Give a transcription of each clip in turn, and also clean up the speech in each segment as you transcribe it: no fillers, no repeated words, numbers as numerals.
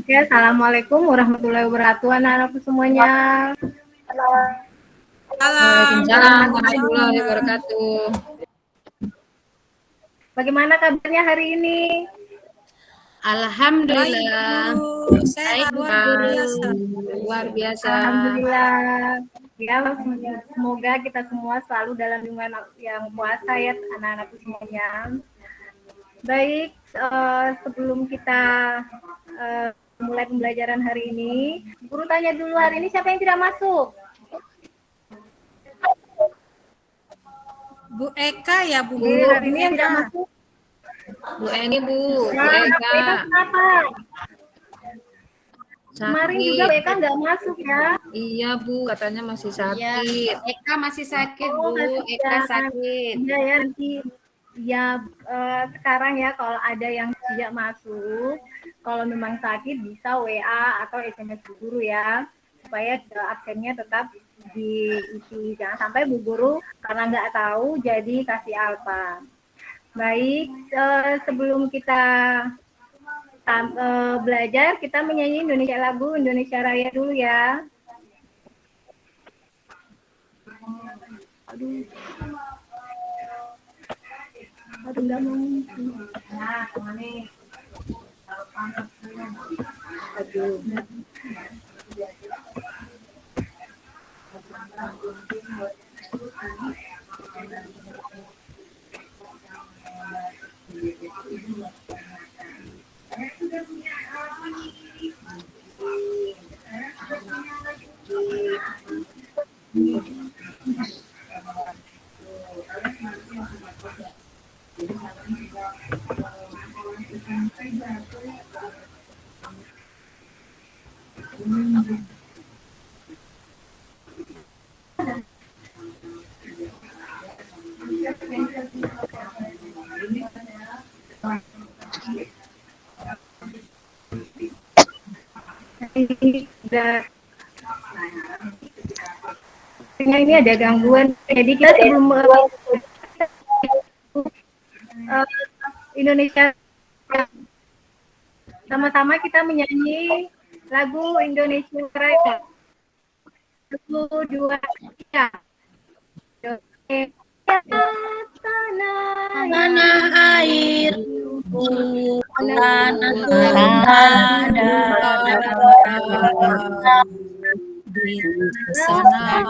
Ya, assalamualaikum warahmatullahi wabarakatuh, anak-anakku semuanya. Waalaikumsalam warahmatullahi wabarakatuh. Bagaimana kabarnya hari ini? Alhamdulillah. Sehat Baik, luar biasa. luar biasa. Alhamdulillah. Ya, semoga kita semua selalu dalam lingkungan yang puasa ya, anak-anakku semuanya. Baik, sebelum kita mulai pembelajaran hari ini, guru tanya dulu hari ini siapa yang tidak masuk? Bu Eka ya, Bu. Hari ini yang tidak masuk. Bu Eni, Bu Nah, Eka. kenapa? Kemarin juga Bu Eka nggak masuk ya? Iya, Bu, katanya masih sakit. Eka masih sakit, Oh, Bu. Eka sakit. Iya ya, nanti ya sekarang ya kalau ada yang tidak masuk, kalau memang sakit bisa WA atau SMS Bu Guru ya, supaya absennya tetap diisi. Jangan sampai Bu Guru karena nggak tahu jadi kasih alfa. Baik, sebelum kita belajar, kita menyanyi lagu Indonesia Raya dulu ya. Aduh, nggak mau. Nah, kemana? Aduh. Ini ada gangguan. Jadi kita sebelum Indonesia, sama-sama kita menyanyi lagu Indonesia Raya. 1, 2, 3. Tanah air bukan ada di sana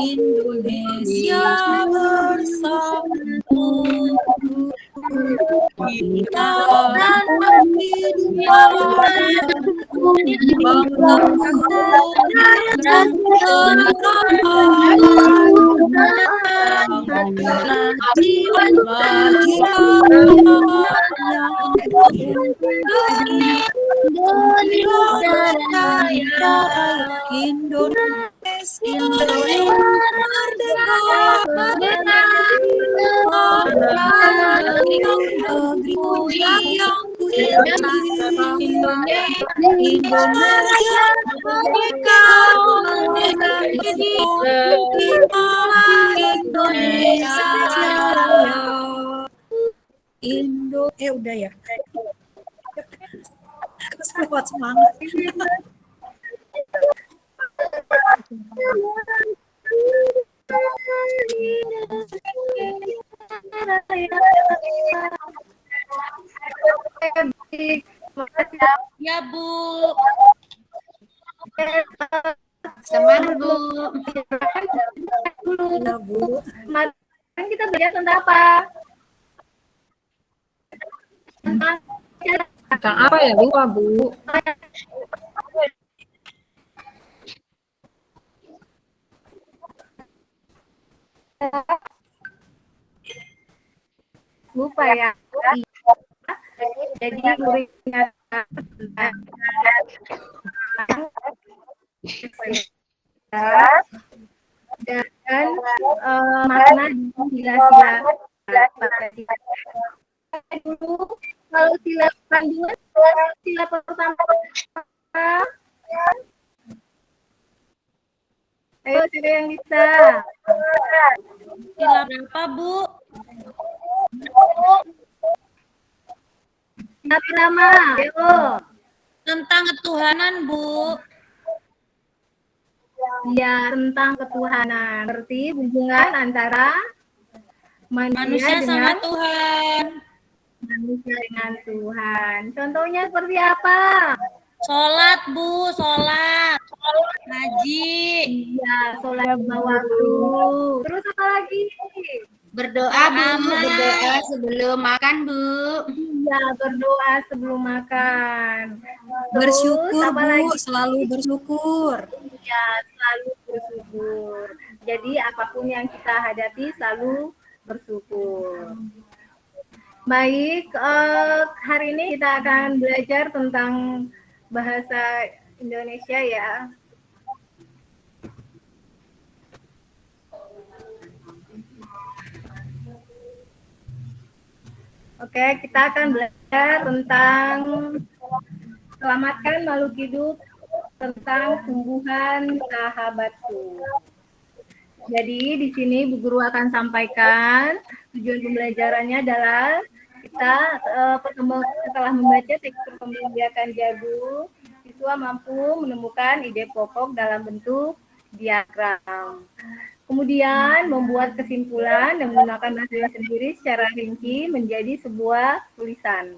Indonesia bersatu kita dan udah ya. Kuat semangat. ya Bu. Semangat Bu. Ya, Bu. Kemarin kita belajar tentang apa? Tentang apa ya? Lupa, Bu. Lupa ya. Jadi muridnya dan makna di sila-sila pada sila. Dulu kalau sila kandungan, sila pertama, ayo siapa yang bisa? Sila berapa, Bu? Sila pertama, ayo. Tentang ketuhanan, Bu. Ya, tentang ketuhanan. Berarti hubungan antara Manusia sama Tuhan. manusia dengan Tuhan. Contohnya seperti apa? Sholat, Bu, sholat. Ngaji. Iya, sholat lima waktu. Terus apa lagi? Berdoa, Bu. Berdoa sebelum makan, Bu. Iya, berdoa sebelum makan. Terus, Bersyukur, apa Bu, lagi? selalu bersyukur. Iya, selalu bersyukur. Jadi apapun yang kita hadapi selalu bersyukur. Baik, hari ini kita akan belajar tentang bahasa Indonesia ya. Oke, kita akan belajar tentang selamatkan makhluk hidup, tentang tumbuhan sahabatku. Jadi di sini Bu Guru akan sampaikan tujuan pembelajarannya adalah kita setelah membaca teks perkembangbiakan jagung, siswa mampu menemukan ide pokok dalam bentuk diagram. Kemudian membuat kesimpulan dan menggunakan hasil sendiri secara rinci menjadi sebuah tulisan.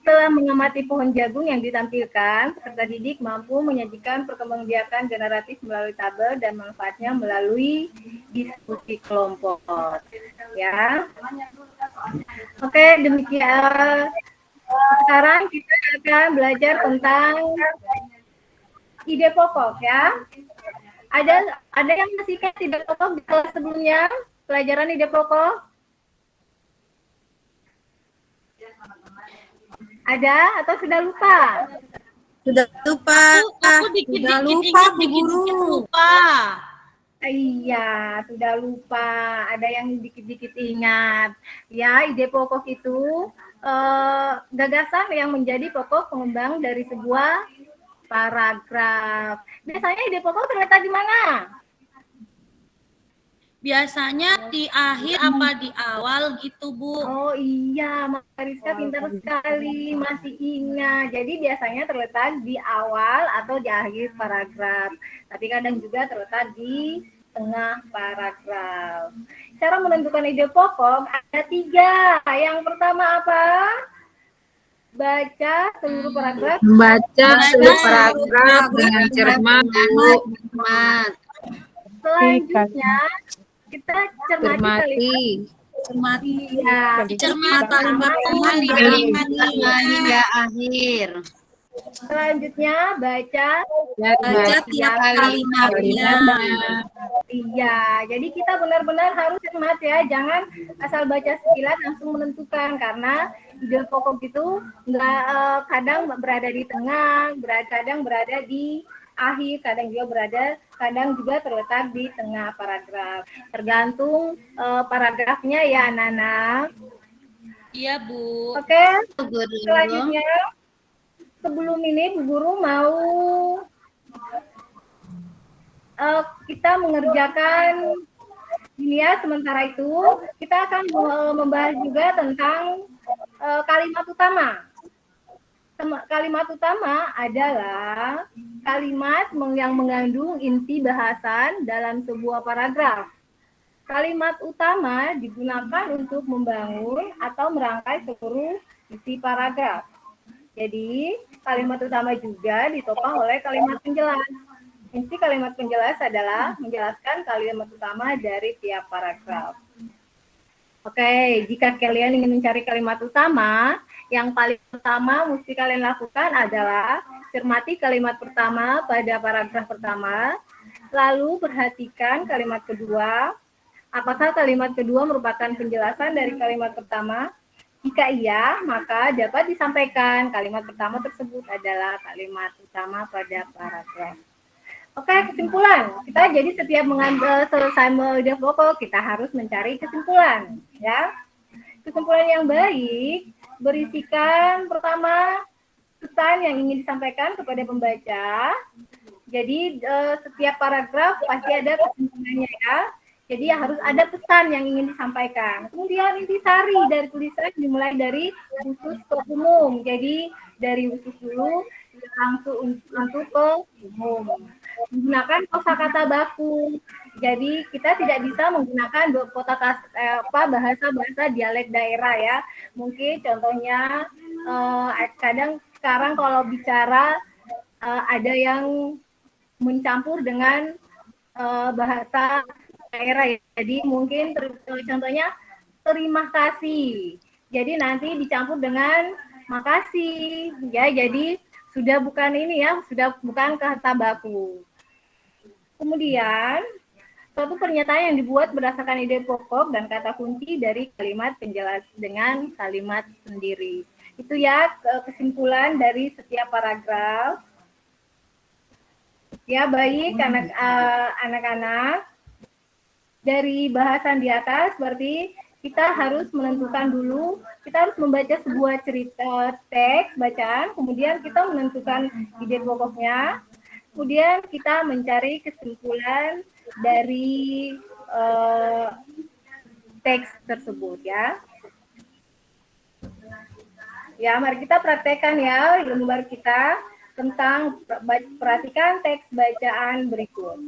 Setelah mengamati pohon jagung yang ditampilkan, peserta didik mampu menyajikan perkembangbiakan generatif melalui tabel dan manfaatnya melalui diskusi kelompok. Ya, oke, demikian. Sekarang kita akan belajar tentang ide pokok ya. Ada yang masih ingat ide pokok di kelas sebelumnya? Pelajaran ide pokok? Ada atau sudah lupa? Sudah lupa. Aku Sudah dikit-dikit lupa, ingat, Bu dikit-dikit Guru. lupa. Iya, sudah lupa. Ada yang dikit-dikit ingat. Ya, ide pokok itu gagasan yang menjadi pokok pengembang dari sebuah paragraf. Biasanya ide pokok terletak di mana? Biasanya di akhir apa di awal gitu, Bu? Oh iya, Mas Rizka pintar sekali, masih ingat. Jadi biasanya terletak di awal atau di akhir paragraf. Tapi kadang juga terletak di tengah paragraf. Cara menentukan ide pokok ada 3. Yang pertama apa? Baca seluruh paragraf. Membaca seluruh paragraf dengan cermat, Bu. Mat. Selanjutnya kita cermati Cermati. Cermati. ya. Cermat Kalimat Tuhan di Kalimat kalimat tengah hingga akhir. Selanjutnya baca Baca tiap kalimatnya. iya. Jadi kita benar-benar harus cermat ya, jangan asal baca sekilas langsung menentukan karena ide pokok itu nggak kadang berada di tengah, kadang berada di akhir, kadang juga terletak di tengah paragraf. Tergantung paragrafnya ya, anak-anak. Iya, Bu. Oke, Guru. selanjutnya sebelum ini Bu Guru mau kita mengerjakan ini ya. Sementara itu kita akan membahas juga tentang kalimat utama. Kalimat utama adalah kalimat yang mengandung inti bahasan dalam sebuah paragraf. Kalimat utama digunakan untuk membangun atau merangkai seluruh isi paragraf. Jadi, kalimat utama juga ditopang oleh kalimat penjelas. Inti kalimat penjelas adalah menjelaskan kalimat utama dari tiap paragraf. Oke, jika kalian ingin mencari kalimat utama, yang paling pertama mesti kalian lakukan adalah cermati kalimat pertama pada paragraf pertama, lalu perhatikan kalimat kedua. Apakah kalimat kedua merupakan penjelasan dari kalimat pertama? Jika iya, maka dapat disampaikan kalimat pertama tersebut adalah kalimat utama pada paragraf. Oke, kesimpulan. Kita jadi setiap selesai ide pokok, kita harus mencari kesimpulan, ya. Kesimpulan yang baik berisikan pertama pesan yang ingin disampaikan kepada pembaca. Jadi setiap paragraf pasti ada kesimpulannya, ya. Jadi harus ada pesan yang ingin disampaikan. Kemudian intisari dari tulisan dimulai dari khusus ke umum. Jadi dari khusus dulu langsung untuk ke umum. Menggunakan kosakata baku. Jadi kita tidak bisa menggunakan bahasa-bahasa dialek daerah, ya. Mungkin contohnya kadang sekarang kalau bicara ada yang mencampur dengan bahasa daerah, ya. Jadi mungkin contohnya terima kasih. Jadi nanti dicampur dengan makasih, ya. Jadi sudah bukan ini, ya, sudah bukan kata baku. Kemudian suatu pernyataan yang dibuat berdasarkan ide pokok dan kata kunci dari kalimat penjelas dengan kalimat sendiri. Itu, ya, kesimpulan dari setiap paragraf. Ya, baik anak-anak. Dari bahasan di atas berarti kita harus menentukan dulu, kita harus membaca sebuah cerita teks bacaan, kemudian kita menentukan ide pokoknya, kemudian kita mencari kesimpulan dari teks tersebut, ya. Ya, mari kita praktekkan, ya, lembar kita tentang perhatikan teks bacaan berikut.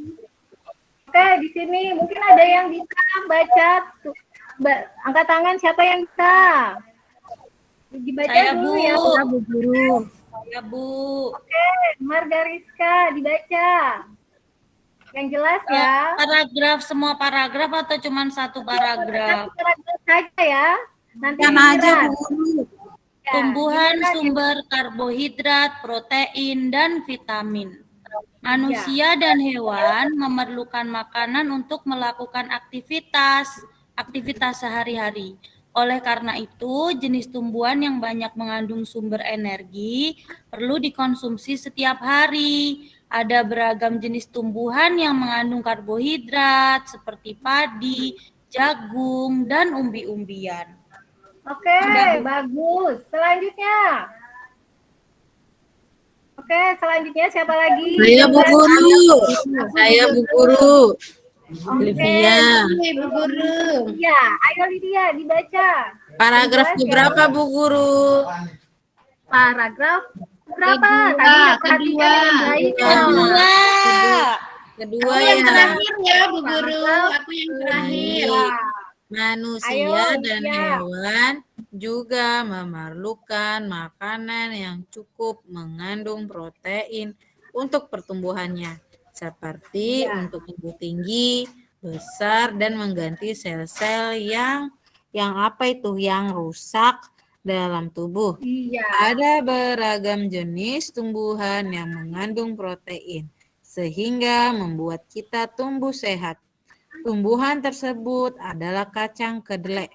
Oke, di sini mungkin ada yang bisa baca. Angkat tangan siapa yang bisa? Dibaca Saya, dulu, Bu. ya. Bu Guru. Ya, Bu. Oke, Margariska dibaca. Yang jelas, ya. Paragraf, semua paragraf atau cuma satu paragraf? Satu paragraf saja, ya. Nanti Yang aja giliran. Bu Guru. Ya, Tumbuhan giliran, ya. sumber karbohidrat, protein, dan vitamin. Manusia dan hewan memerlukan makanan untuk melakukan aktivitas sehari-hari. Oleh karena itu, jenis tumbuhan yang banyak mengandung sumber energi perlu dikonsumsi setiap hari. Ada beragam jenis tumbuhan yang mengandung karbohidrat seperti padi, jagung, dan umbi-umbian. Oke, bagus. Selanjutnya. Oke, selanjutnya siapa lagi? Saya Bu Guru. Saya Bu Guru. Lydia. Bu Guru. Ya, ayo Lydia dibaca. Paragraf Jelas, ya. berapa Bu Guru? Paragraf berapa? Kedua, Tadi nggak perhatikan kedua. dengan baik. Kedua. Kedua, Aku yang ya. terakhir, ya, Bu Guru. Aku yang terakhir. Ya. Manusia Ayo, dan Lydia. hewan juga memerlukan makanan yang cukup mengandung protein untuk pertumbuhannya, seperti untuk tumbuh tinggi, besar, dan mengganti sel-sel yang apa itu yang rusak dalam tubuh. Iya. Ada beragam jenis tumbuhan yang mengandung protein, sehingga membuat kita tumbuh sehat. Tumbuhan tersebut adalah kacang kedelai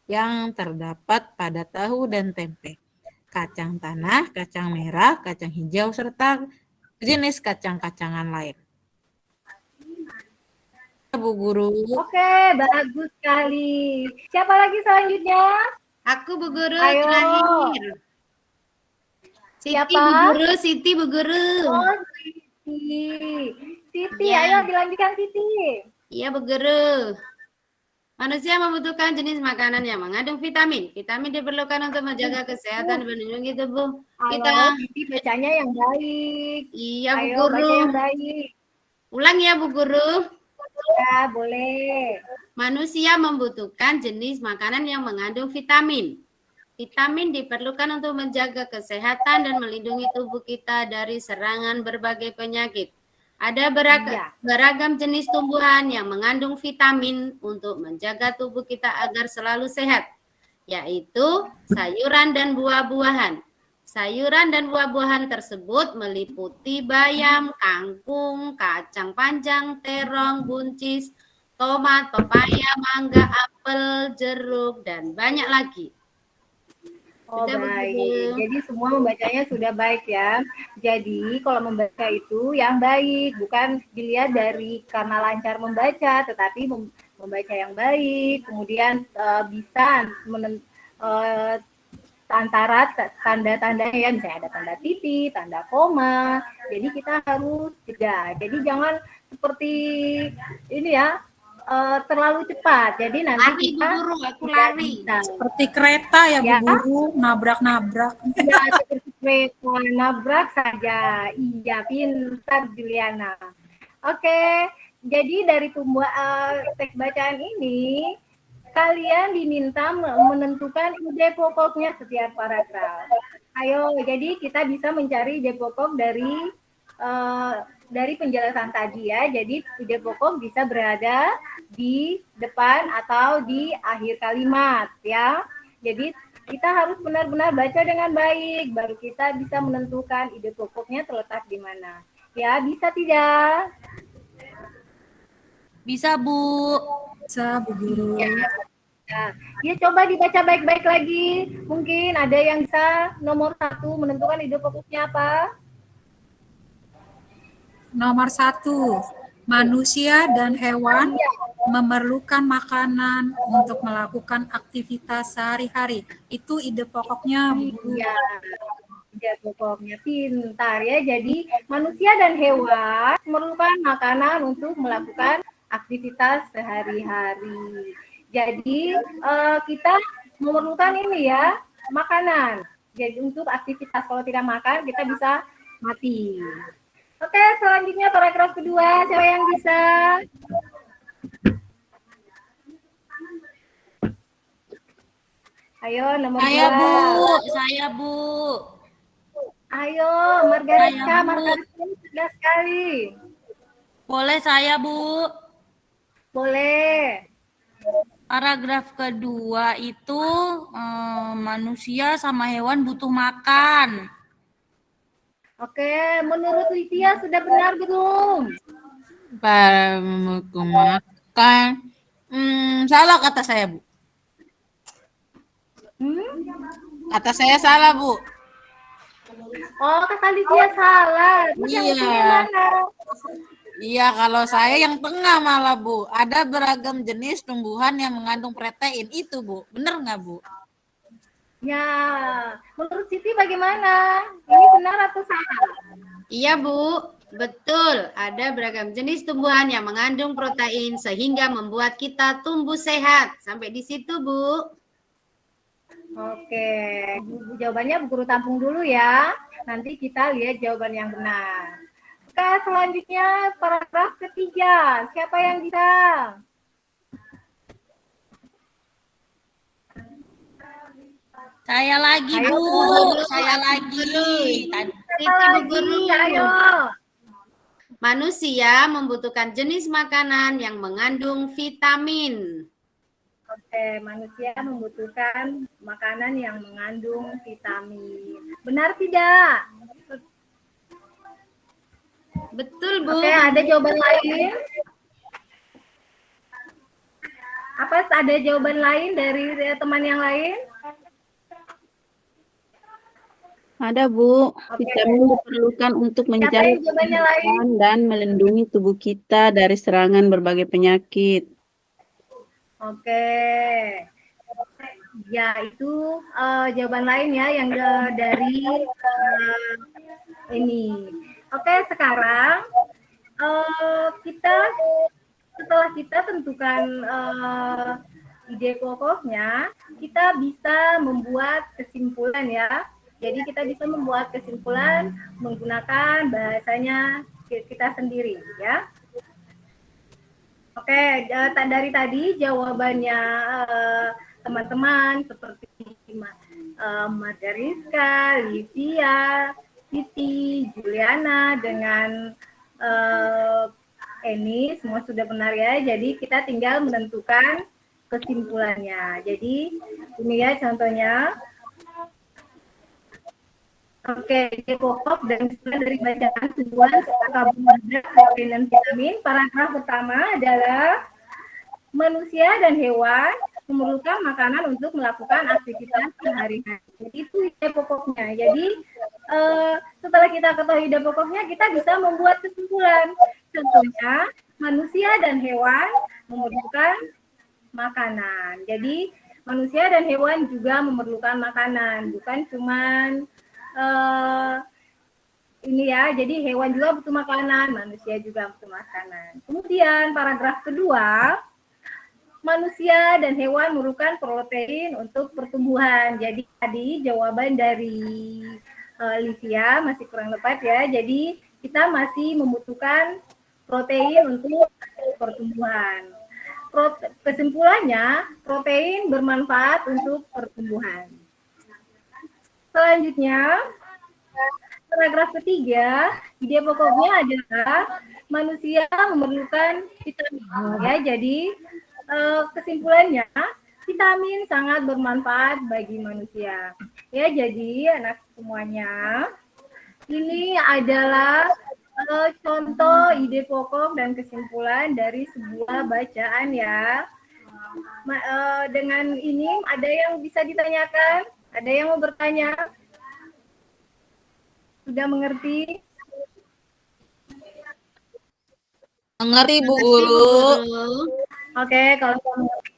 yang terdapat pada tahu dan tempe, kacang tanah, kacang merah, kacang hijau, serta jenis kacang-kacangan lain. Bu Guru. Oke, bagus sekali. Siapa lagi selanjutnya? Aku Bu Guru Ayo. terakhir. Siti Siapa? Bu Guru, Siti Bu Guru. Oh, Siti. Siti, Ya. ayo dilanjutkan Siti. Iya Bu Guru. Manusia membutuhkan jenis makanan yang mengandung vitamin. Vitamin diperlukan untuk menjaga kesehatan dan melindungi tubuh kita. Halo, Siti bacanya yang baik. Iya Bu Ayo Guru. baca yang baik. Ulang ya Bu Guru. Ya, boleh. Manusia membutuhkan jenis makanan yang mengandung vitamin. Vitamin diperlukan untuk menjaga kesehatan dan melindungi tubuh kita dari serangan berbagai penyakit. Ada beragam jenis tumbuhan yang mengandung vitamin untuk menjaga tubuh kita agar selalu sehat, yaitu sayuran dan buah-buahan. Sayuran dan buah-buahan tersebut meliputi bayam, kangkung, kacang panjang, terong, buncis, tomat, pepaya, mangga, apel, jeruk, dan banyak lagi. Oh Sudah, Bu baik, Guru. jadi semua membacanya sudah baik ya. Jadi kalau membaca itu yang baik, bukan dilihat dari karena lancar membaca, tetapi membaca yang baik, kemudian bisa antara tanda-tandanya ya, misalnya ada tanda titik, tanda koma, jadi kita harus jeda. Jadi jangan seperti ini ya, terlalu cepat. Jadi nanti Lari, Bu kita Guru, aku tidak lari. bisa. Seperti kereta ya, Bu Ya. Guru, nabrak-nabrak. Ya, seperti kereta nabrak saja. Iya, pintar Juliana. Oke, jadi dari teks bacaan ini, kalian diminta menentukan ide pokoknya setiap paragraf. Ayo, jadi kita bisa mencari ide pokok dari penjelasan tadi ya. Jadi ide pokok bisa berada di depan atau di akhir kalimat ya. Jadi kita harus benar-benar baca dengan baik, baru kita bisa menentukan ide pokoknya terletak di mana. Ya, bisa tidak? Bisa, Bu. Bisa, Bu Guru. Ya, coba dibaca baik-baik lagi. Mungkin ada yang bisa nomor 1 menentukan ide pokoknya apa? Nomor 1, manusia dan hewan memerlukan makanan untuk melakukan aktivitas sehari-hari. Itu ide pokoknya, Bu Guru. Iya, ide pokoknya pintar ya. Jadi manusia dan hewan memerlukan makanan untuk melakukan aktivitas sehari-hari. Jadi kita memerlukan ini ya, makanan. Jadi untuk aktivitas, kalau tidak makan kita bisa mati. Oke, selanjutnya paragraf kedua, siapa yang bisa? Ayo, nomor Saya, 2. Bu. Saya, Bu. Ayo, Margarita, Saya, Bu. Margarita sudah sekali. Boleh saya, Bu? Boleh. Paragraf kedua itu manusia sama hewan butuh makan. Oke, menurut Lydia sudah benar belum? Butuh makan. Salah kata saya, Bu. Kata saya salah, Bu. Oh, kata Lydia salah. Terus yang Iya. betul yang mana? Iya, kalau saya yang tengah malah, Bu. Ada beragam jenis tumbuhan yang mengandung protein. Itu, Bu. Benar nggak, Bu? Ya, menurut Siti bagaimana? Ini benar atau salah? Iya, Bu. Betul. Ada beragam jenis tumbuhan yang mengandung protein sehingga membuat kita tumbuh sehat. Sampai di situ, Bu. Oke, jawabannya Bu Guru tampung dulu ya. Nanti kita lihat jawaban yang benar. Oke, selanjutnya paragraf ketiga. Siapa yang bisa? Saya lagi, Ayo, Bu. Bu Guru. Saya lagi. Tadi Siapa Bu Guru. lagi? Ayo. Manusia membutuhkan jenis makanan yang mengandung vitamin. Oke, manusia membutuhkan makanan yang mengandung vitamin. Benar tidak? Betul, Bu. Oke, ada jawaban lain? Apa ada jawaban lain dari teman yang lain? Ada, Bu. Oke. Vitamin diperlukan untuk Siapa menjaga yang jawabannya lain? kesehatan dan melindungi tubuh kita dari serangan berbagai penyakit. Oke. Ya, itu jawaban lain ya yang dari ini. Oke, sekarang setelah kita tentukan ide pokoknya, kita bisa membuat kesimpulan ya. Jadi kita bisa membuat kesimpulan menggunakan bahasanya kita sendiri ya. Oke, dari tadi jawabannya teman-teman seperti Margariska, Lydia, Siti, Juliana dengan Eni semua sudah benar ya. Jadi kita tinggal menentukan kesimpulannya. Jadi ini ya contohnya. Oke, ide pokok dan kesimpulan dari bacaan tumbuhan karbohidrat, protein, dan vitamin. Paragraf pertama adalah manusia dan hewan memerlukan makanan untuk melakukan aktivitas sehari-hari. Jadi itu ide pokoknya. Jadi setelah kita ketahui ide pokoknya, kita bisa membuat kesimpulan. Contohnya, manusia dan hewan memerlukan makanan. Jadi manusia dan hewan juga memerlukan makanan, bukan cuman ini ya. Jadi hewan juga butuh makanan, manusia juga butuh makanan. Kemudian paragraf kedua, manusia dan hewan memerlukan protein untuk pertumbuhan. Jadi tadi jawaban dari Livia masih kurang tepat ya. Jadi kita masih membutuhkan protein untuk pertumbuhan. Kesimpulannya, protein bermanfaat untuk pertumbuhan. Selanjutnya, paragraf ketiga, ide pokoknya adalah manusia memerlukan vitamin. Ya, jadi kesimpulannya, vitamin sangat bermanfaat bagi manusia. Ya, jadi anak semuanya, ini adalah contoh ide pokok dan kesimpulan dari sebuah bacaan ya. Dengan ini ada yang bisa ditanyakan? Ada yang mau bertanya? Sudah mengerti? Mengerti Bu Guru. Oke, kalau mengerti,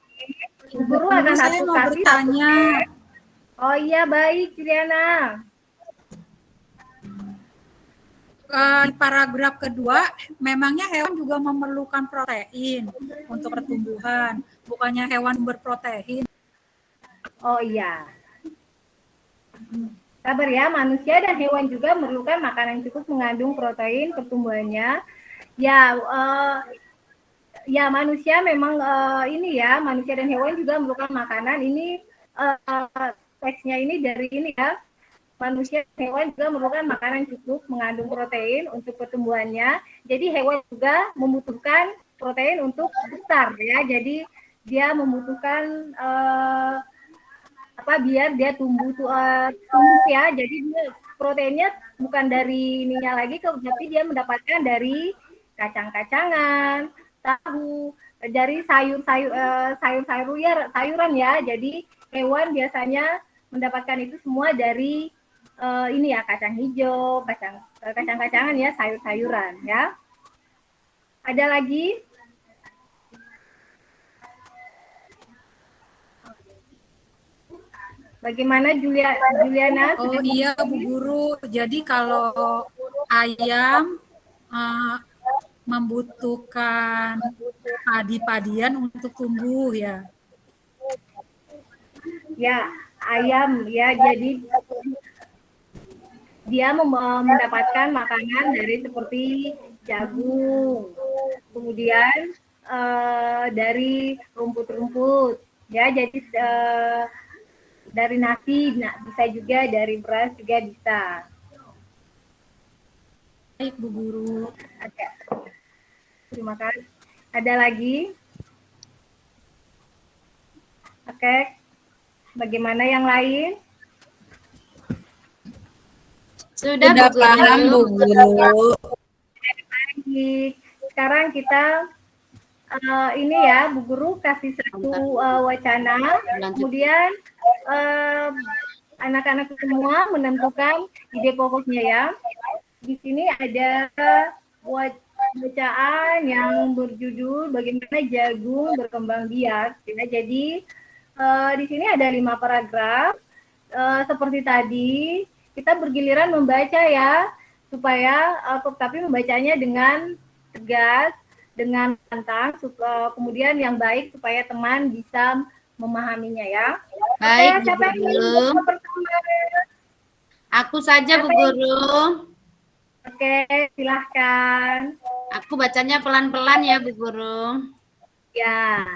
Bu Guru akan Saya mau bertanya. Oh iya, baik, Juliana. Paragraf kedua, memangnya hewan juga memerlukan protein untuk pertumbuhan, bukannya hewan berprotein. Oh iya. Sabar ya, manusia dan hewan juga memerlukan makanan cukup mengandung protein pertumbuhannya. Ya, ya manusia memang ini ya, manusia dan hewan juga memerlukan makanan. Ini teksnya ini dari ini ya. Manusia dan hewan juga memerlukan makanan cukup mengandung protein untuk pertumbuhannya. Jadi hewan juga membutuhkan protein untuk besar ya. Jadi dia membutuhkan biar dia tumbuh ya. Jadi dia, proteinnya bukan dari ininya lagi, tapi dia mendapatkan dari kacang-kacangan, tahu, dari sayuran ya. Jadi hewan biasanya mendapatkan itu semua dari ini ya, kacang hijau, kacang-kacangan ya, sayur-sayuran ya. Ada lagi? Bagaimana Juliana? Oh iya Bu Guru, jadi kalau ayam membutuhkan padi-padian untuk tumbuh ya. Ya, ayam ya, jadi dia mendapatkan makanan dari seperti jagung, kemudian dari rumput-rumput ya. Jadi dari nasi, bisa juga dari beras juga bisa. Baik Bu Guru. Terima kasih. Ada lagi? Oke. Bagaimana yang lain? Sudah paham Bu Guru. Sekarang kita ini ya, Bu Guru kasih satu wacana, kemudian anak-anak semua menentukan ide pokoknya ya. Di sini ada bacaan yang berjudul bagaimana jagung berkembang biak. Ya, jadi di sini ada 5 paragraf. Seperti tadi, kita bergiliran membaca ya, supaya tapi membacanya dengan tegas, dengan lantang, kemudian yang baik supaya teman bisa memahaminya ya. Baik, Siapa Bu Guru. Aku saja, Bu Guru. Oke, silahkan. Aku bacanya pelan-pelan ya, Bu Guru. Ya.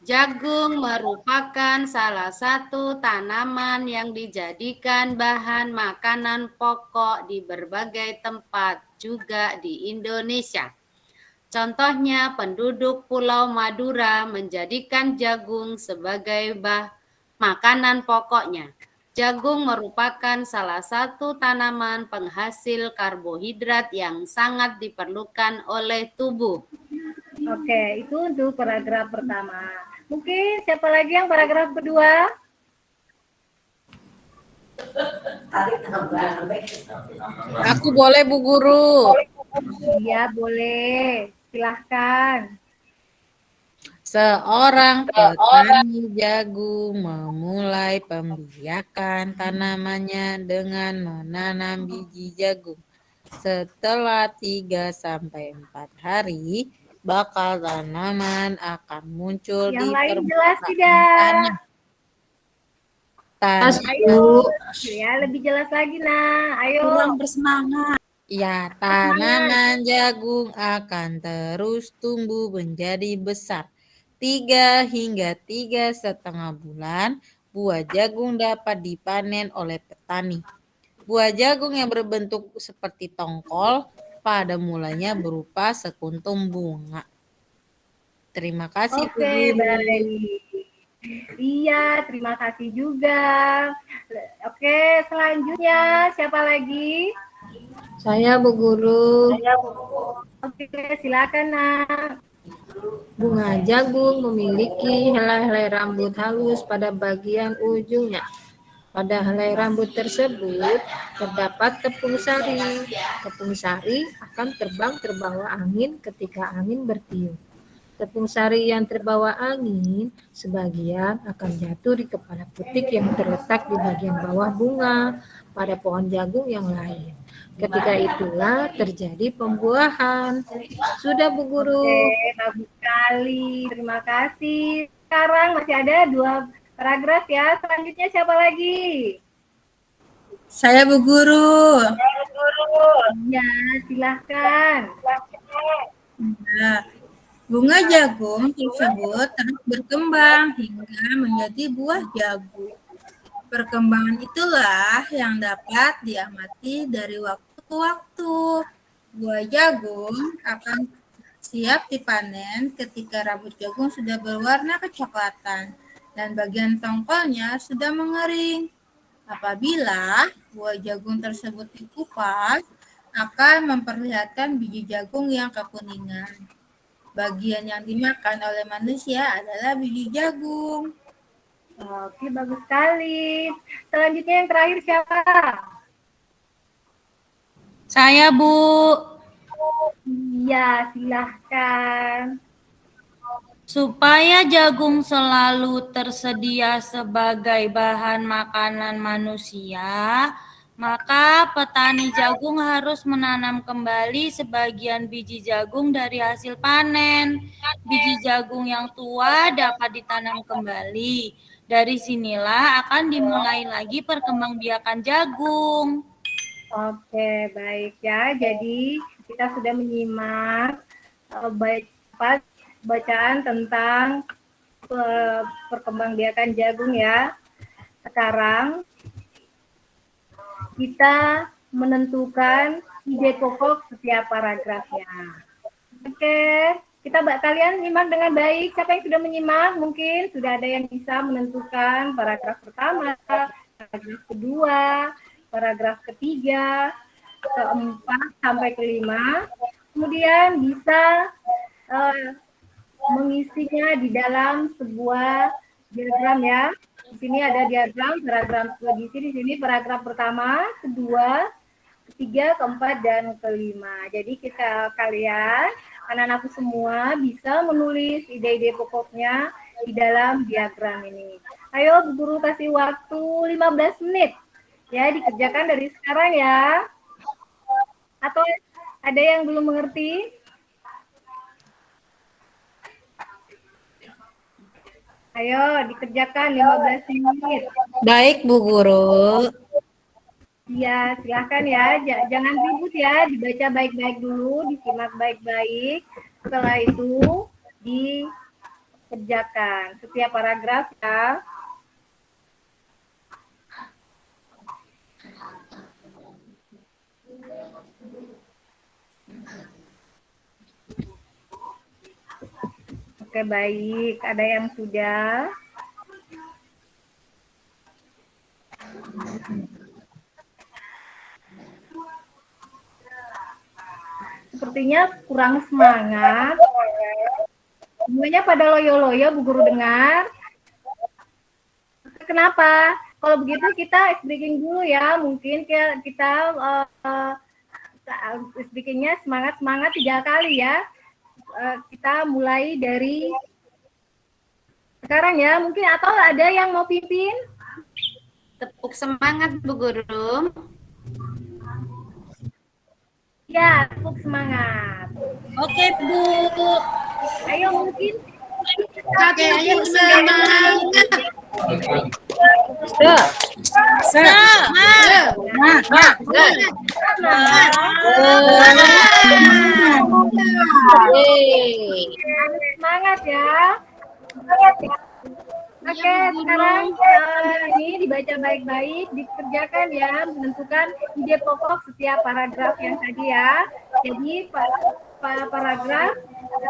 Jagung merupakan salah satu tanaman yang dijadikan bahan makanan pokok di berbagai tempat, juga di Indonesia. Contohnya, penduduk Pulau Madura menjadikan jagung sebagai makanan pokoknya. Jagung merupakan salah satu tanaman penghasil karbohidrat yang sangat diperlukan oleh tubuh. Oke, itu untuk paragraf pertama. Mungkin siapa lagi yang paragraf kedua? Aku boleh Bu Guru. Iya, boleh. Silahkan. Seorang petani jagung memulai pembiakan tanamannya dengan menanam biji jagung. Setelah 3-4 hari, bakal tanaman akan muncul Yang di lain jelas permukaan tidak? tanah. Ayo, ya lebih jelas lagi, nah. Ayo. Kurang bersemangat. Ya, tanaman jagung akan terus tumbuh menjadi besar. 3 hingga 3,5 bulan, buah jagung dapat dipanen oleh petani. Buah jagung yang berbentuk seperti tongkol pada mulanya berupa sekuntum bunga. Terima kasih, Bu Oke, Guru. baik. Iya, terima kasih juga. Oke, selanjutnya siapa lagi? Saya Bu Guru. Oke, silakan, Nak. Bunga jagung memiliki helai-helai rambut halus pada bagian ujungnya. Pada helai rambut tersebut terdapat tepung sari. Tepung sari akan terbang terbawa angin ketika angin bertiup. Tepung sari yang terbawa angin sebagian akan jatuh di kepala putik yang terletak di bagian bawah bunga pada pohon jagung yang lain. Ketika itulah terjadi pembuahan. Sudah Bu Guru. Oke, bagus sekali. Terima kasih. Sekarang masih ada 2 paragraf ya. Selanjutnya siapa lagi? Saya Bu Guru. Ya, silahkan. Nah, bunga jagung tersebut terus berkembang hingga menjadi buah jagung. Perkembangan itulah yang dapat diamati dari waktu ke waktu. Buah jagung akan siap dipanen ketika rambut jagung sudah berwarna kecoklatan dan bagian tongkolnya sudah mengering. Apabila buah jagung tersebut dikupas, akan memperlihatkan biji jagung yang kekuningan. Bagian yang dimakan oleh manusia adalah biji jagung. Oke, bagus sekali. Selanjutnya yang terakhir siapa? Saya, Bu. Iya, silahkan. Supaya jagung selalu tersedia sebagai bahan makanan manusia, maka petani jagung harus menanam kembali sebagian biji jagung dari hasil panen. Biji jagung yang tua dapat ditanam kembali. Dari sinilah akan dimulai lagi perkembangbiakan jagung. Oke, baik ya. Jadi kita sudah menyimak bacaan tentang perkembangbiakan jagung ya. Sekarang kita menentukan ide pokok setiap paragrafnya. Oke, kalian nyimak dengan baik. Siapa yang sudah menyimak? Mungkin sudah ada yang bisa menentukan paragraf pertama, paragraf kedua, paragraf ketiga, keempat sampai kelima. Kemudian bisa mengisinya di dalam sebuah diagram ya. Di sini ada diagram paragraf di sini paragraf pertama, kedua, ketiga, keempat, dan kelima. Jadi kalian anak-anakku semua bisa menulis ide-ide pokoknya di dalam diagram ini. Ayo Bu Guru kasih waktu 15 menit. Ya, dikerjakan dari sekarang ya. Atau ada yang belum mengerti? Ayo dikerjakan 15 menit. Baik, Bu Guru. Ya, silahkan ya. Jangan ribut ya. Dibaca baik-baik dulu, disimak baik-baik. Setelah itu dikerjakan setiap paragraf ya. Oke, baik. Ada yang sudah? Sepertinya kurang semangat. Semuanya pada loyo-loyo, Bu Guru dengar. Kenapa? Kalau begitu kita speaking dulu ya. Mungkin kita speakingnya semangat 3 kali ya. Kita mulai dari sekarang ya. Mungkin atau ada yang mau pimpin? Tepuk semangat Bu Guru. Ya, tepuk semangat. Oke, Bu. Ayo mungkin. Oke, ayo semangat. Semangat ya. Oke, sekarang ini dibaca baik-baik, dikerjakan ya, menentukan ide pokok setiap paragraf yang tadi ya. Jadi paragraf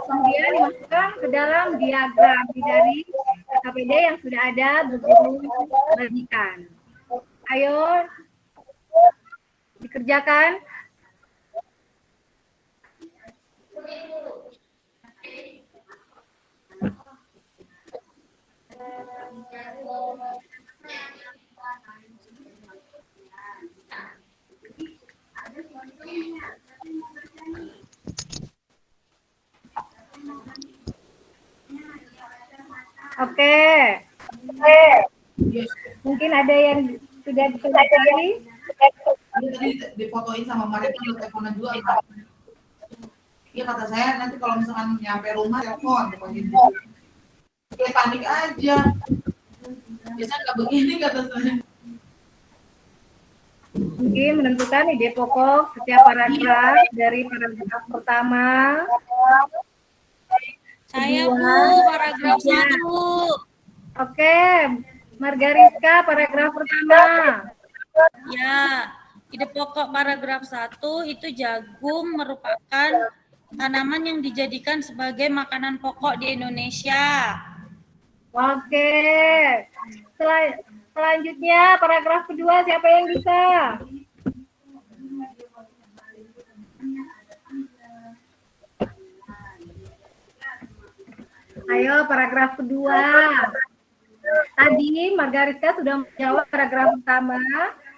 kemudian dimasukkan ke dalam diagram dari KPD yang sudah ada Bu Guru bagikan. Ayo dikerjakan. Oke. Mungkin ada yang sudah diselesaikan. Tadi difotoin sama mereka teleponan juga. Iya kata saya nanti kalau misalkan nyampe rumah telepon pokoknya. Kayak panik aja. Biasanya nggak begini kata saya. Mungkin menentukan ide pokok setiap paragraf dari paragraf pertama. Saya Bu, paragraf 1. Oke, Margariska paragraf pertama. Ya, ide pokok paragraf 1 itu jagung merupakan tanaman yang dijadikan sebagai makanan pokok di Indonesia. Oke. Selanjutnya paragraf kedua siapa yang bisa? Ayo paragraf kedua. Tadi Margariska sudah menjawab paragraf pertama,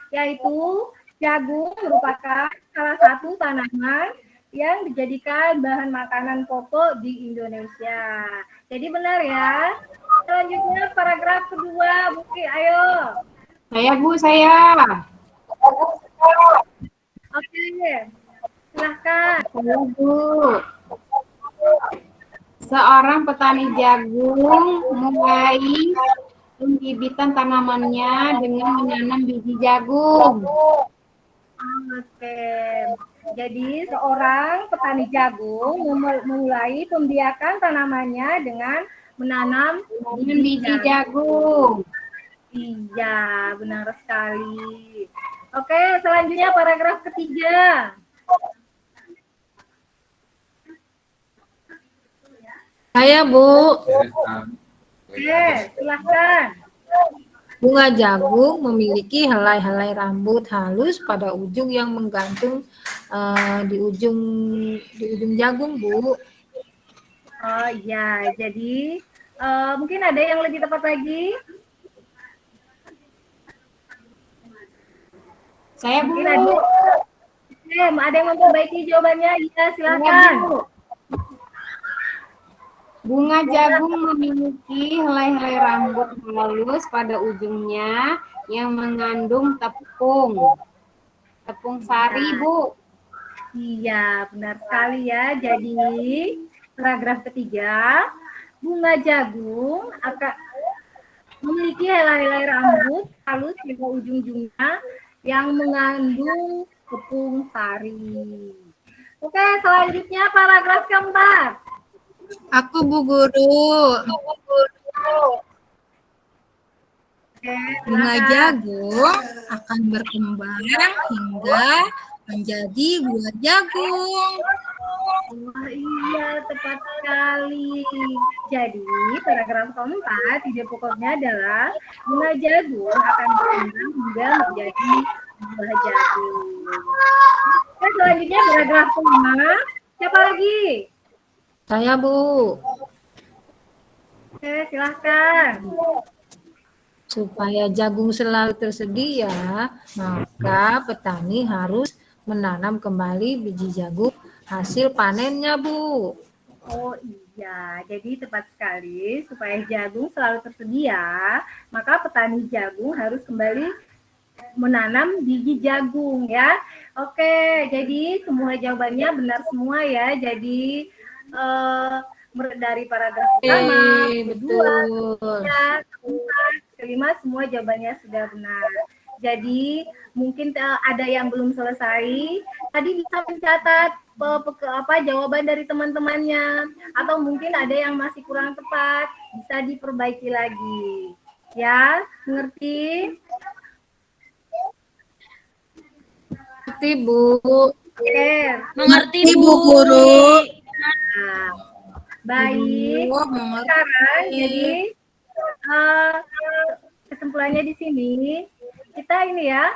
yaitu jagung merupakan salah satu tanaman yang dijadikan bahan makanan pokok di Indonesia. Jadi benar ya. Selanjutnya paragraf kedua, Buki, ayo. Saya Bu, saya. Oke, silahkan. Saya Bu. Seorang petani jagung mulai pembibitan tanamannya dengan menanam biji jagung. Oke, jadi seorang petani jagung memulai pembiakan tanamannya dengan menanam biji jagung. Iya, benar sekali. Oke, selanjutnya paragraf ketiga. Saya Bu. Oke, silahkan. Bunga jagung memiliki helai-helai rambut halus pada ujung yang menggantung di ujung jagung, Bu. Oh iya, jadi mungkin ada yang lebih tepat lagi? Saya Bu. Ada yang memperbaiki jawabannya? Iya, silakan. Bunga jagung memiliki helai-helai rambut halus pada ujungnya yang mengandung tepung sari, Bu. Iya, benar sekali ya. Jadi paragraf ketiga, bunga jagung akan memiliki helai-helai rambut halus pada ujung-ujungnya yang mengandung tepung sari. Oke, selanjutnya paragraf keempat. Aku Bu Guru. Bunga jagung akan berkembang hingga menjadi buah jagung. Wah, iya, tepat sekali. Jadi, paragraf keempat, ide pokoknya adalah bunga jagung akan berkembang hingga menjadi buah jagung. Dan selanjutnya paragraf kelima, siapa lagi? Saya Bu. Oke, silahkan. Supaya jagung selalu tersedia, maka petani harus menanam kembali biji jagung hasil panennya, Bu. Oh iya, jadi tepat sekali. Supaya jagung selalu tersedia, maka petani jagung harus kembali menanam biji jagung ya. Oke, jadi semua jawabannya benar semua ya. Jadi dari paragraf pertama, kedua, ketiga, keempat, kelima semua jawabannya sudah benar. Jadi mungkin ada yang belum selesai, tadi bisa mencatat jawaban dari teman-temannya, atau mungkin ada yang masih kurang tepat, bisa diperbaiki lagi. Ya, mengerti? Mengerti, Bu. Oke. Mengerti, Bu Bu. Guru. Nah, baik. Sekarang jadi kesimpulannya di sini kita ini ya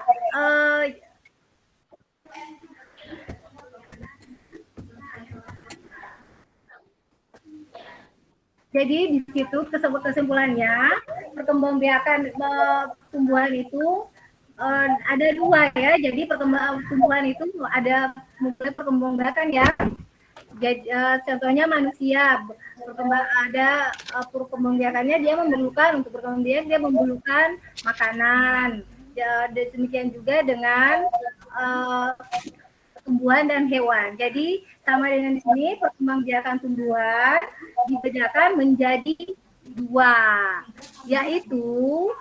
jadi di situ kesimpulannya perkembangbiakan tumbuhan itu ada dua ya. Jadi perkembangan tumbuhan itu ada mulai perkembangbiakan ya. Jadi, contohnya manusia ada perkembangbiakannya, dia memerlukan untuk perkembangbiakan dia memerlukan makanan. Demikian juga dengan tumbuhan dan hewan. Jadi sama dengan di sini perkembangbiakan tumbuhan dibedakan menjadi dua, yaitu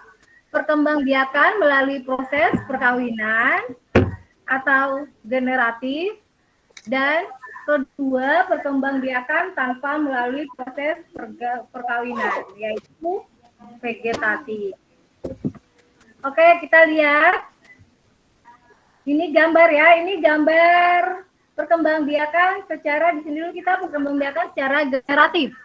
perkembangbiakan melalui proses perkawinan atau generatif, dan kedua perkembangbiakan tanpa melalui proses perkawinan, yaitu vegetatif. Oke, kita lihat. Ini gambar ya, ini gambar perkembangbiakan secara, di sini dulu kita perkembangbiakan secara generatif.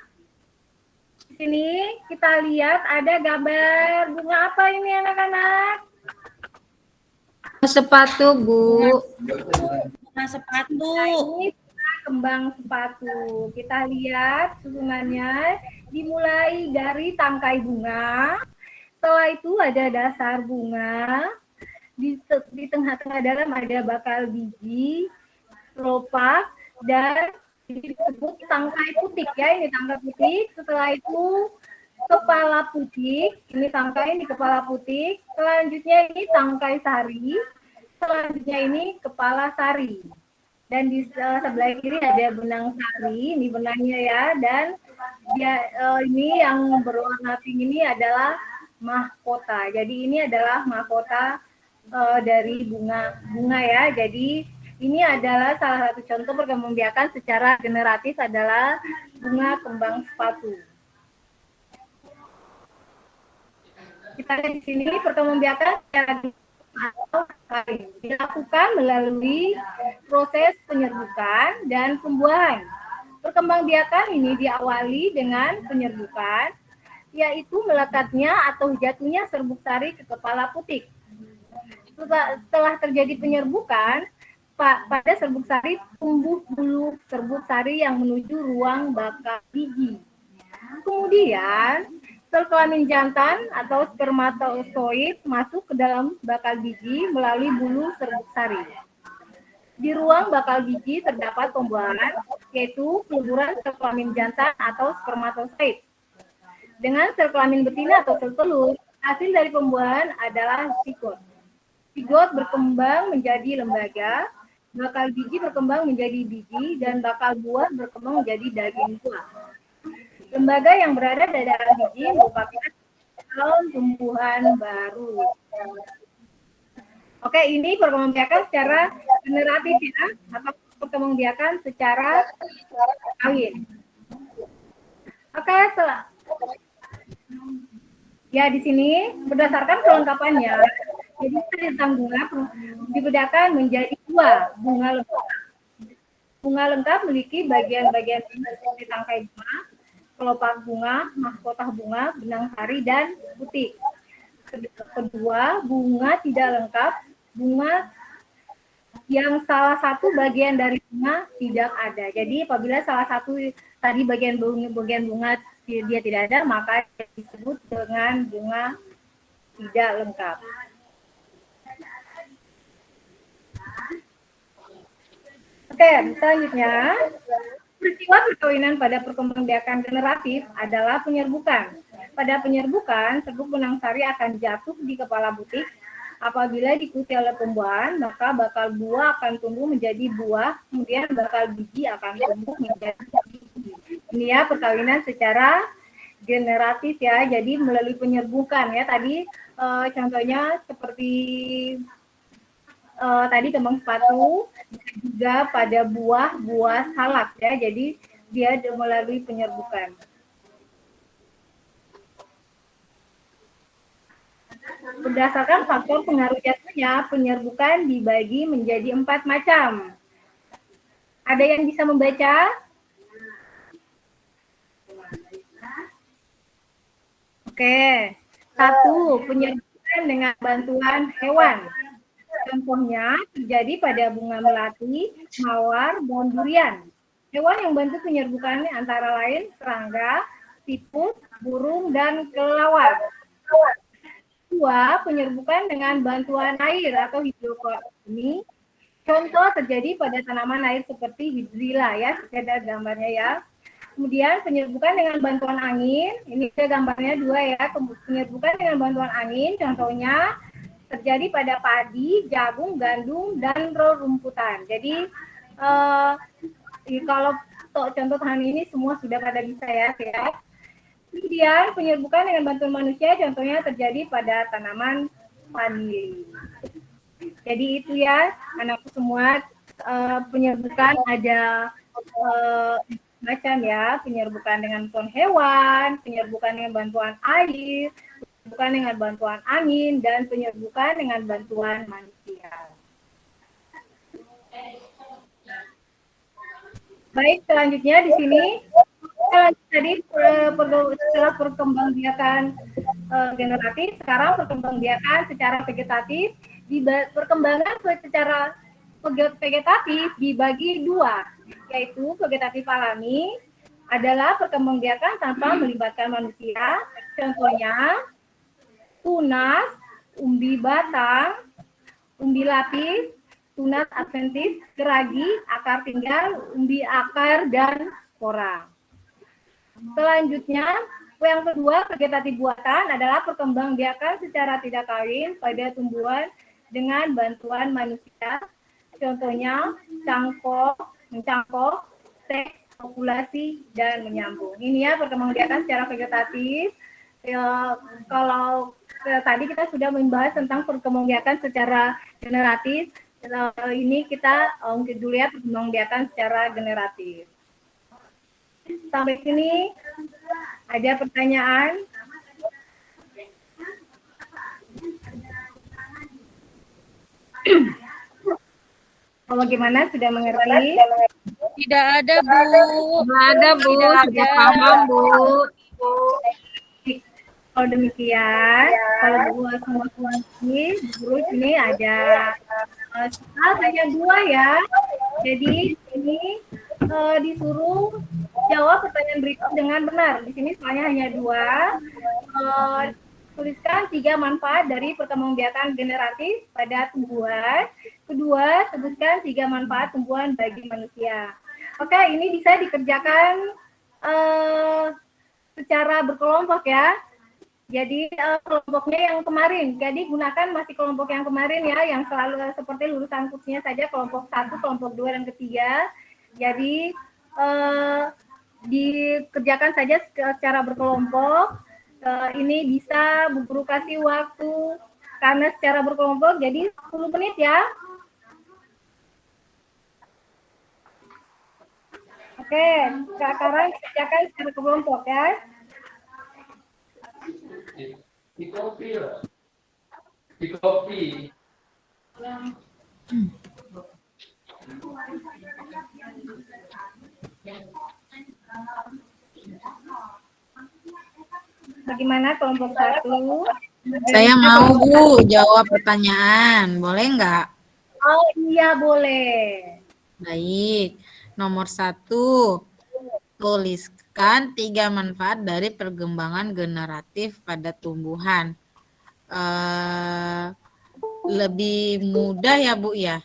Di sini kita lihat ada gambar bunga apa ini anak-anak? Sepatu, Bu. Bunga sepatu. Nah, ini kembang sepatu. Kita lihat susunannya dimulai dari tangkai bunga. Setelah itu ada dasar bunga. Di tengah-tengah dalam ada bakal biji, kelopak, dan disebut tangkai putik ya. Ini tangkai putik. Setelah itu kepala putik. Ini tangkai, ini kepala putik. Selanjutnya ini tangkai sari. Selanjutnya ini kepala sari. Dan di sebelah kiri ada benang sari, ini benangnya ya. Dan dia ini yang berwarna pink ini adalah mahkota. Jadi ini adalah mahkota dari bunga ya. Jadi ini adalah salah satu contoh perkembangbiakan secara generatif adalah bunga kembang sepatu. Kita lihat di sini perkembangbiakan secara dilakukan melalui proses penyerbukan dan pembuahan. Perkembangbiakan ini diawali dengan penyerbukan, yaitu melekatnya atau jatuhnya serbuk sari ke kepala putik. Setelah terjadi penyerbukan, pada serbuk sari tumbuh bulu serbuk sari yang menuju ruang bakal biji. Kemudian sel kelamin jantan atau spermatozoid masuk ke dalam bakal biji melalui bulu serbuk sari. Di ruang bakal biji terdapat pembuahan, yaitu peleburan sel kelamin jantan atau spermatozoid. Dengan sel kelamin betina atau sel telur, hasil dari pembuahan adalah zigot. Zigot berkembang menjadi lembaga, bakal biji berkembang menjadi biji, dan bakal buah berkembang menjadi daging buah. Lembaga yang berada di dalam biji merupakan calon tumbuhan baru. Oke, ini perkembangbiakan secara generatif ya, atau perkembangbiakan secara kawin. Oke, ya di sini berdasarkan kelengkapannya, jadi tentang bunga dibedakan menjadi dua, bunga lengkap. Bunga lengkap memiliki bagian-bagian seperti tangkai bunga, kelopak bunga, mahkota bunga, benang sari, dan putik. Kedua, bunga tidak lengkap, bunga yang salah satu bagian dari bunga tidak ada. Jadi apabila salah satu tadi bagian bunga dia tidak ada, maka disebut dengan bunga tidak lengkap. Oke, selanjutnya peristiwa perkawinan pada perkembangbiakan generatif adalah penyerbukan. Pada penyerbukan, serbuk benang sari akan jatuh di kepala butik. Apabila diikuti oleh pembuahan, maka bakal buah akan tumbuh menjadi buah, kemudian bakal biji akan tumbuh menjadi biji. Ini ya perkawinan secara generatif ya, jadi melalui penyerbukan ya. Tadi contohnya seperti tadi kembang sepatu, juga pada buah salak ya, jadi dia melalui penyerbukan. Berdasarkan faktor pengaruh jatuhnya, penyerbukan dibagi menjadi 4 macam. Ada yang bisa membaca? Oke. 1. Penyerbukan dengan bantuan hewan. Contohnya terjadi pada bunga melati, mawar, dan durian. Hewan yang bantu penyerbukannya antara lain serangga, tikus, burung, dan kelelawar. 2. Penyerbukan dengan bantuan air atau hidroponik. Contoh terjadi pada tanaman air seperti hidrilla ya, ada gambarnya ya. Kemudian penyerbukan dengan bantuan angin, ini gambarnya 2 ya. Penyerbukan dengan bantuan angin, contohnya terjadi pada padi, jagung, gandum, dan rumputan. Jadi kalau contoh tahan ini semua sudah pada bisa ya. Kemudian penyerbukan dengan bantuan manusia contohnya terjadi pada tanaman vanili. Jadi itu ya anakku semua, penyerbukan ada macam ya, penyerbukan dengan bantuan hewan, penyerbukan dengan bantuan air, penyerbukan dengan bantuan angin, dan penyerbukan dengan bantuan manusia. Baik, selanjutnya di sini tadi setelah perkembangbiakan generatif, sekarang perkembangbiakan secara vegetatif. Perkembangan secara vegetatif dibagi 2, yaitu vegetatif alami adalah perkembangbiakan tanpa melibatkan manusia. Contohnya tunas, umbi batang, umbi lapis, tunas adventis, geragi, akar tinggal, umbi akar, dan spora. Selanjutnya, yang kedua, vegetatif buatan adalah perkembangbiakan secara tidak kawin pada tumbuhan dengan bantuan manusia. Contohnya, mencangkok, seks, populasi, dan menyambung. Ini ya perkembangbiakan secara vegetatif. Kalau tadi kita sudah membahas tentang perkembangbiakan secara generatif, ini kita ungkit dulu ya perkembangbiakan secara generatif. Sampai sini ada pertanyaan? Bagaimana, sudah mengerti? Tidak ada, Bu. Nggak ada, Bu. Sudah paham, Bu. Kalau demikian, kalau semua guru sini ada hanya 2 ya. Jadi ini disuruh jawab pertanyaan berikut dengan benar. Di sini soalnya hanya 2. Tuliskan 3 manfaat dari perkembangbiakan generatif pada tumbuhan. Kedua, sebutkan 3 manfaat tumbuhan bagi manusia. Oke, ini bisa dikerjakan secara berkelompok ya. Jadi kelompoknya yang kemarin. Jadi gunakan masih kelompok yang kemarin ya, yang selalu seperti lulusan kursnya saja, kelompok 1, kelompok 2, dan ketiga. Jadi dikerjakan saja secara berkelompok. Ini bisa Bu Guru kasih waktu karena secara berkelompok, jadi 10 menit ya. Oke, sekarang kerjakan secara berkelompok ya. Di kopi lah. Di kopi. Bagaimana kelompok 1? Saya mau, Bu, jawab pertanyaan. Boleh nggak? Oh iya, boleh. Baik. Nomor 1, menyebutkan 3 manfaat dari perkembangan generatif pada tumbuhan. Lebih mudah ya Bu ya?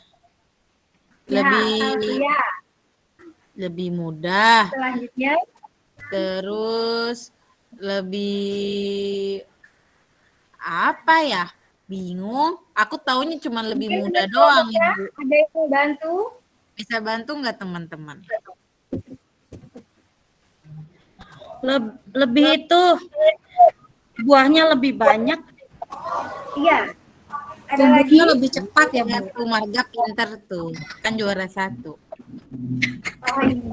Lebih mudah. Selanjutnya, Terus lebih apa ya? Bingung. Aku taunya cuma lebih mudah doang ya, Bu. ada yang mau bantu? Bisa bantu nggak teman-teman? Lebih itu buahnya lebih banyak. Iya. Ada lagi? Tumbuhnya lebih cepat ya, Bu. Tuh Marga pinter tuh. Kan juara 1. Oh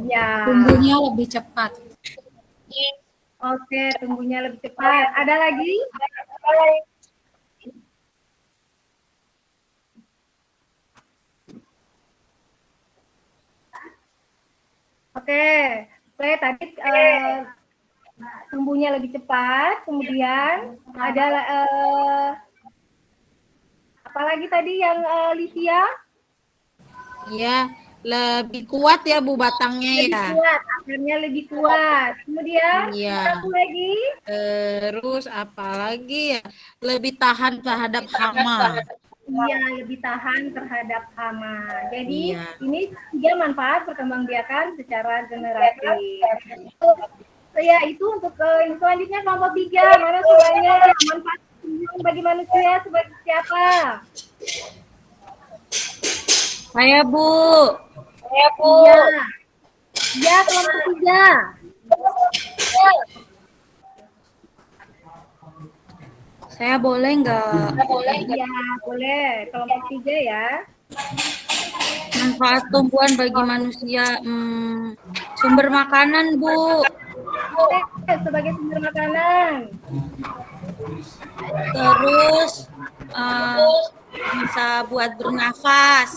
iya. Tumbuhnya lebih cepat. Oke, tumbuhnya lebih cepat. Ada lagi? Oke, tadi tumbuhnya lebih cepat, kemudian ada apa lagi tadi yang Livia? Iya, lebih kuat ya Bu batangnya Lebih ya. kuat, akarnya lebih kuat. Kemudian Iya. satu lagi. Terus apa lagi ya? Lebih tahan terhadap hama. Iya, lebih tahan terhadap hama. Jadi Iya. ini 3 manfaat perkembangbiakan secara generatif. Ya, itu untuk yang selanjutnya kelompok 3. Mana soalnya manfaat bagi manusia sebagai siapa? Saya Bu. Iya. Iya, kelompok 3. Saya boleh nggak? Iya, boleh. Kelompok 3 ya. Manfaat tumbuhan bagi manusia, sumber makanan Bu. Oke, sebagai sumber makanan. Terus bisa buat bernafas.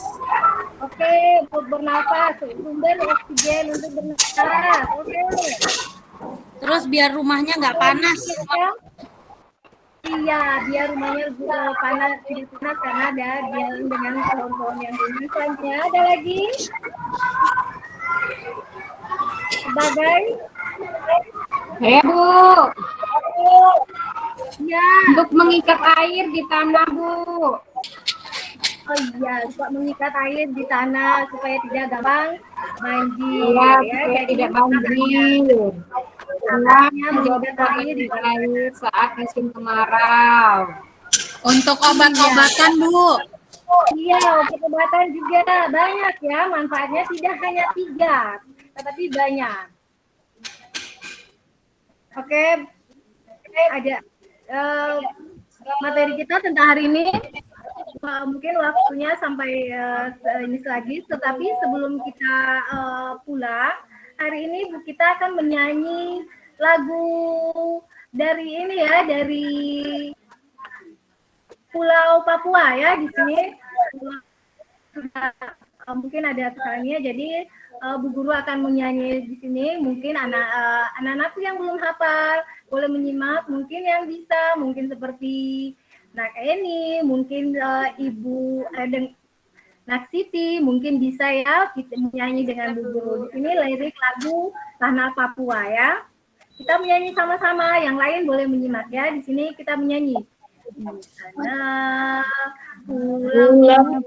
Oke, buat bernafas, sumber oksigen untuk bernafas. Oke. Terus biar rumahnya nggak panas. Iya, biar rumahnya lebih panas, tidak panas karena ada dialog dengan pohon-pohon yang tinggi. Selanjutnya ada lagi sebagai Bu, ya untuk mengikat air di tanah, Bu. oh iya, suka mengikat air di tanah supaya tidak gampang banjir. Iya, Ya, supaya jadi tidak banjir. akarnya Menjaga mengikat air di tanah. air saat musim kemarau. Untuk obat-obatan, Bu. Iya, obat-obatan juga banyak ya manfaatnya, tidak hanya 3, tetapi banyak. Oke, ada materi kita tentang hari ini. Mungkin waktunya sampai ini lagi, tetapi sebelum kita pulang, hari ini kita akan menyanyi lagu dari ini ya, dari Pulau Papua ya di sini. Mungkin ada sekalinya, jadi Bu Guru akan menyanyi di sini. Mungkin anak-anakku yang belum hafal boleh menyimak, mungkin yang bisa, mungkin seperti Nak Eni, mungkin Ibu Nak Siti, mungkin bisa ya kita menyanyi dengan Bu Guru. Di sini lirik lagu Tanah Papua ya. Kita menyanyi sama-sama, yang lain boleh menyimak ya. Di sini kita menyanyi. Di sana pulau yang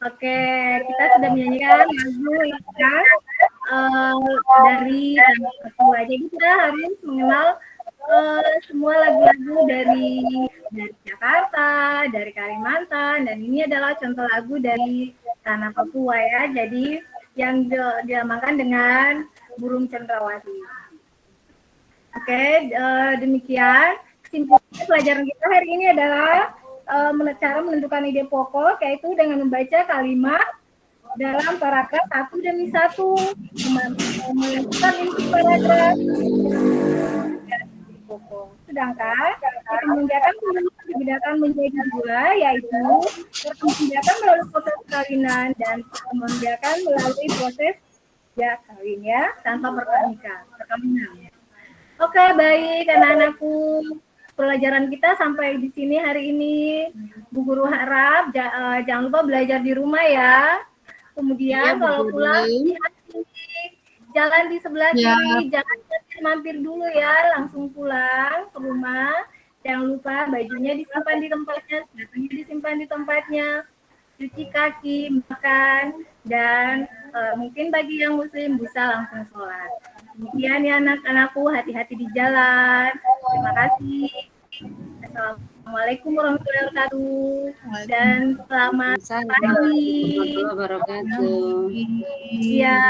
Oke, kita sudah menyanyikan lagu ya, dari Tanah Papua. Jadi kita harus mengenal semua lagu-lagu dari Jakarta, dari Kalimantan, dan ini adalah contoh lagu dari Tanah Papua ya. Jadi yang dinamakan dengan burung cendrawasih. Oke, demikian kesimpulan pelajaran kita hari ini adalah cara menentukan ide pokok, yaitu dengan membaca kalimat dalam paragraf satu demi satu, menentukan inti paragraf pokok. Sedangkan kebijakan menjadi dua, yaitu kebijakan melalui proses perkawinan dan kebijakan melalui proses kawin ya, tanpa perkawinan. Oke, baik anak-anakku. Pelajaran kita sampai di sini hari ini. Bu Guru harap jangan lupa belajar di rumah ya. Kemudian kalau pulang jalan di sebelah kiri, jangan mampir dulu ya, langsung pulang ke rumah. Jangan lupa bajunya disimpan di tempatnya, sepatunya disimpan di tempatnya, cuci kaki, makan, dan mungkin bagi yang muslim bisa langsung sholat. Demikian ya anak-anakku, hati-hati di jalan. Terima kasih. Assalamualaikum warahmatullahi wabarakatuh dan selamat pagi. Warahmatullahi wabarakatuh. Iya.